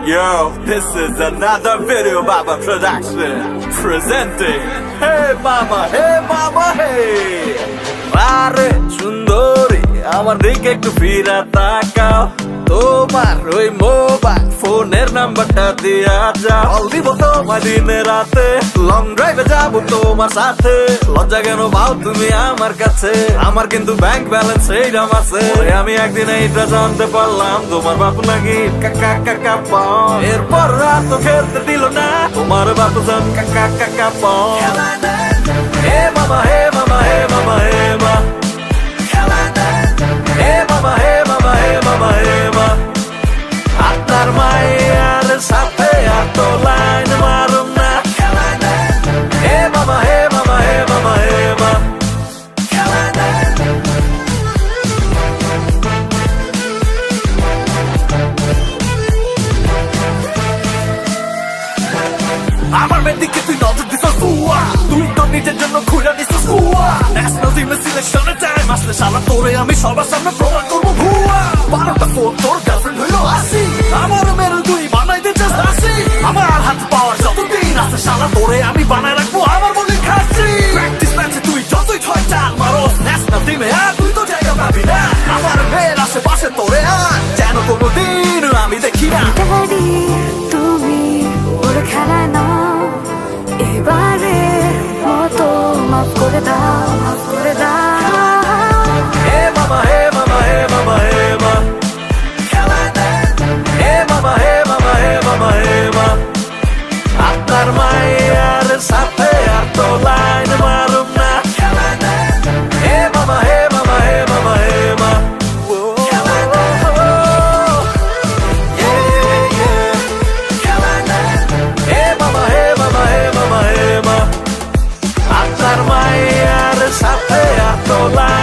Yo, this is another video Baba production presenting Hey Mama, Hey Mama, Hey আরে সুন্দরী আমার দিকে একটু ফিরা তাকাও তোমার ওই মোবাইল ফোনের নাম্বারটা দিয়া যাও কল দিব তোমার দিনে রাতে লং ড্রাইভে যাবো তোমার সাথে লজ্জা কেন পাও তুমি আমার কাছে আমার কিন্তু ব্যাংক ব্যালেন্স এইরকম আছে আমি একদিন এইটা জানতে পারলাম তোমার বাপু নাকি কাকা কাকা পাও এরপর রাত তো খেলতে দিল না তোমার বাপু জান কাকা কাকা পাও হে মামা হে মামা হে মামা হে মা হে মামা হে মামা হে মামা হে মা আপনার মায়ের সাথে এত লাইন মারুম না হে মামা হে মামা হে মামা হে মা আমার মেয়ের দিকে তুই নজর দিস তুই তো নিজের জন্য খুঁজে নিস ন্যাশনাল টিমের সিলেকশনের টাইম আসলে শালা তোরে আমি সবার সামনে প্রমাণ করবো ভুয়া 12টা ফোন তোর গার্লফ্রেন্ড হইলো আসি আমার মেরু তুই বানাইতে চাস আসি আমার হাত পাওয়ার যতদিন আছে শালা তোরে আমি বানায় রাখবো আমার মনে খাচ্ছি প্র্যাকটিস ম্যাচে তুই যতই ছয় চাল মারোস ন্যাশনাল টিমে আর তুই তো জায়গা পাবি না আমার মেয়ের আশেপাশে তোরে আর যেন কোনোদিন আমি দেখি না তুমি ওর খেলায় না এবারে মতো মাফ করে দাও মাফ করে দাও হে মামা হে মামা হে মামা হে মা হে মামা হে মামা হে মামা হে মা আপনার মায়ের সাথে আর তো লাইন মারুম না হে মামা হে মামা হে মামা হে মা হে মামা হে মামা হে মামা হে মা আপনার মায়ের সাথে আর তো লাইন